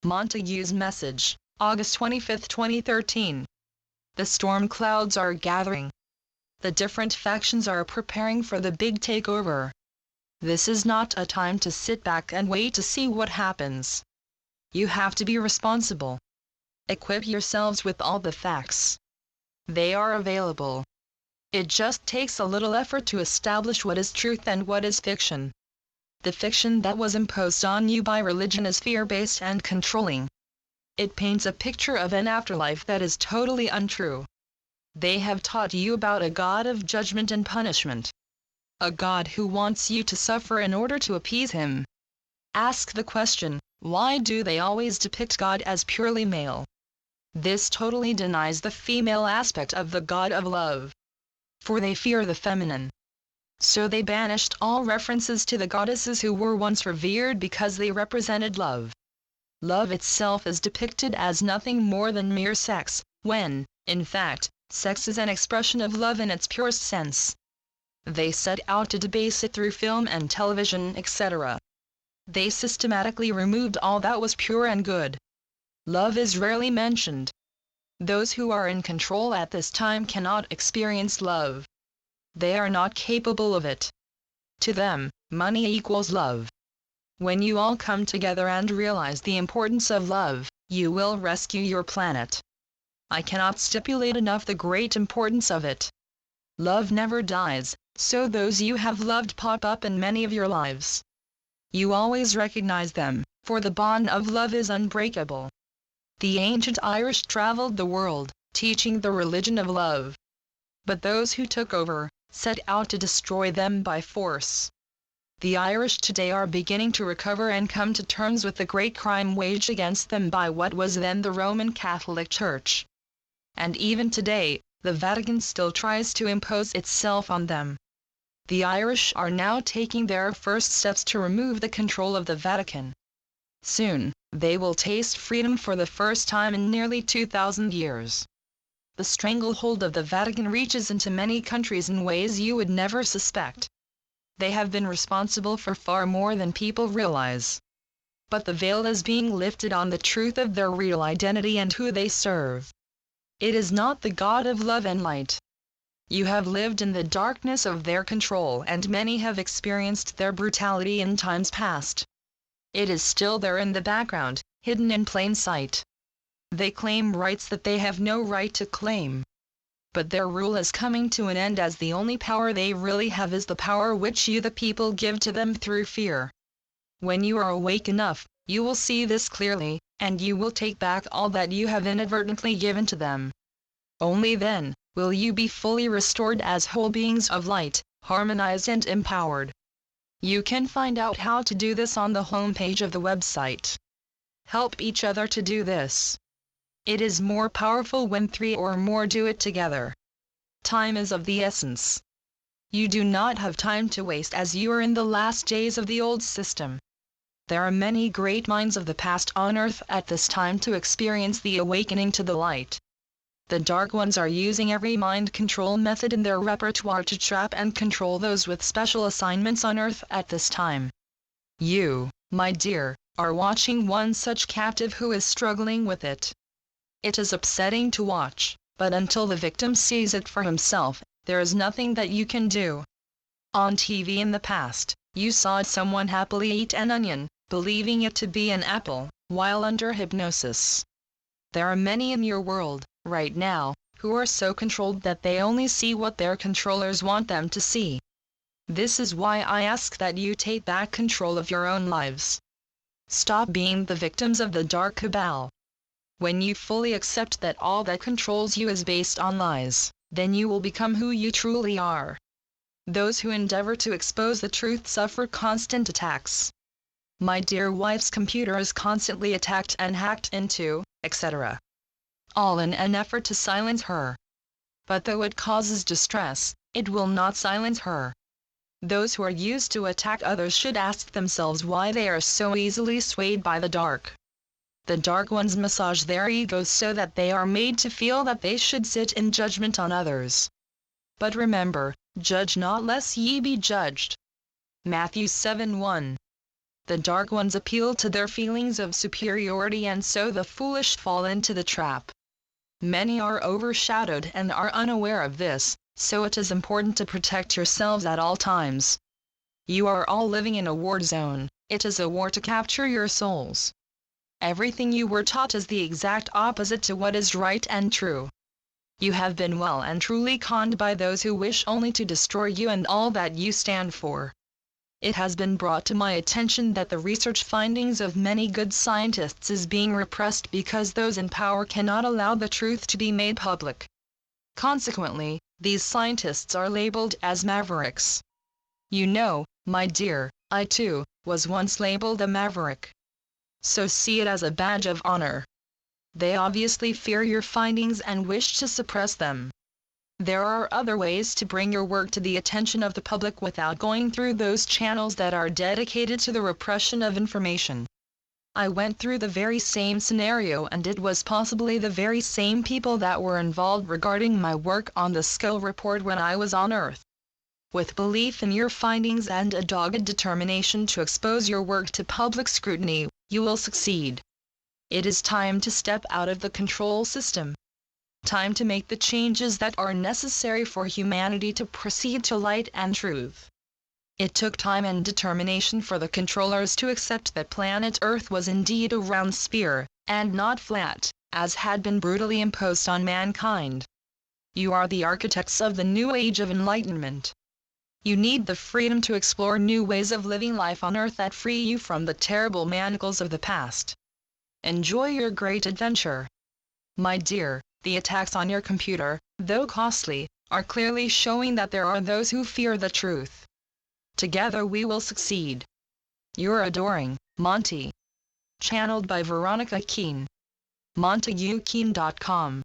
Montague's message, August 25, 2013. The storm clouds are gathering. The different factions are preparing for the big takeover. This is not a time to sit back and wait to see what happens. You have to be responsible. Equip yourselves with all the facts. They are available. It just takes a little effort to establish what is truth and what is fiction. The fiction that was imposed on you by religion is fear-based and controlling. It paints a picture of an afterlife that is totally untrue. They have taught you about a God of judgment and punishment. A God who wants you to suffer in order to appease him. Ask the question, why do they always depict God as purely male? This totally denies the female aspect of the God of love. For they fear the feminine. So they banished all references to the goddesses who were once revered because they represented love. Love itself is depicted as nothing more than mere sex, when, in fact, sex is an expression of love in its purest sense. They set out to debase it through film and television, etc. They systematically removed all that was pure and good. Love is rarely mentioned. Those who are in control at this time cannot experience love. They are not capable of it. To them, money equals love. When you all come together and realize the importance of love, you will rescue your planet. I cannot stipulate enough the great importance of it. Love never dies, so those you have loved pop up in many of your lives. You always recognize them, for the bond of love is unbreakable. The ancient Irish traveled the world, teaching the religion of love. But those who took over, set out to destroy them by force. The Irish today are beginning to recover and come to terms with the great crime waged against them by what was then the Roman Catholic Church. And even today, the Vatican still tries to impose itself on them. The Irish are now taking their first steps to remove the control of the Vatican. Soon, they will taste freedom for the first time in nearly 2,000 years. The stranglehold of the Vatican reaches into many countries in ways you would never suspect. They have been responsible for far more than people realize. But the veil is being lifted on the truth of their real identity and who they serve. It is not the God of love and light. You have lived in the darkness of their control, and many have experienced their brutality in times past. It is still there in the background, hidden in plain sight. They claim rights that they have no right to claim. But their rule is coming to an end, as the only power they really have is the power which you the people give to them through fear. When you are awake enough, you will see this clearly, and you will take back all that you have inadvertently given to them. Only then will you be fully restored as whole beings of light, harmonized and empowered. You can find out how to do this on the homepage of the website. Help each other to do this. It is more powerful when 3 or more do it together. Time is of the essence. You do not have time to waste, as you are in the last days of the old system. There are many great minds of the past on earth at this time to experience the awakening to the light. The dark ones are using every mind control method in their repertoire to trap and control those with special assignments on earth at this time. You, my dear, are watching one such captive who is struggling with it. It is upsetting to watch, but until the victim sees it for himself, there is nothing that you can do. On TV in the past, you saw someone happily eat an onion, believing it to be an apple, while under hypnosis. There are many in your world, right now, who are so controlled that they only see what their controllers want them to see. This is why I ask that you take back control of your own lives. Stop being the victims of the dark cabal. When you fully accept that all that controls you is based on lies, then you will become who you truly are. Those who endeavor to expose the truth suffer constant attacks. My dear wife's computer is constantly attacked and hacked into, etc. All in an effort to silence her. But though it causes distress, it will not silence her. Those who are used to attack others should ask themselves why they are so easily swayed by the dark. The dark ones massage their egos so that they are made to feel that they should sit in judgment on others. But remember, judge not lest ye be judged. Matthew 7:1. The dark ones appeal to their feelings of superiority, and so the foolish fall into the trap. Many are overshadowed and are unaware of this, so it is important to protect yourselves at all times. You are all living in a war zone. It is a war to capture your souls. Everything you were taught is the exact opposite to what is right and true. You have been well and truly conned by those who wish only to destroy you and all that you stand for. It has been brought to my attention that the research findings of many good scientists is being repressed because those in power cannot allow the truth to be made public. Consequently, these scientists are labeled as mavericks. You know, my dear, I too was once labeled a maverick. So see it as a badge of honor. They obviously fear your findings and wish to suppress them. There are other ways to bring your work to the attention of the public without going through those channels that are dedicated to the repression of information. I went through the very same scenario, and it was possibly the very same people that were involved regarding my work on the Skill Report when I was on Earth. With belief in your findings and a dogged determination to expose your work to public scrutiny, you will succeed. It is time to step out of the control system. Time to make the changes that are necessary for humanity to proceed to light and truth. It took time and determination for the controllers to accept that planet Earth was indeed a round sphere, and not flat, as had been brutally imposed on mankind. You are the architects of the new age of enlightenment. You need the freedom to explore new ways of living life on Earth that free you from the terrible manacles of the past. Enjoy your great adventure. My dear, the attacks on your computer, though costly, are clearly showing that there are those who fear the truth. Together we will succeed. Your adoring, Monty. Channeled by Veronica Keane. MontagueKeane.com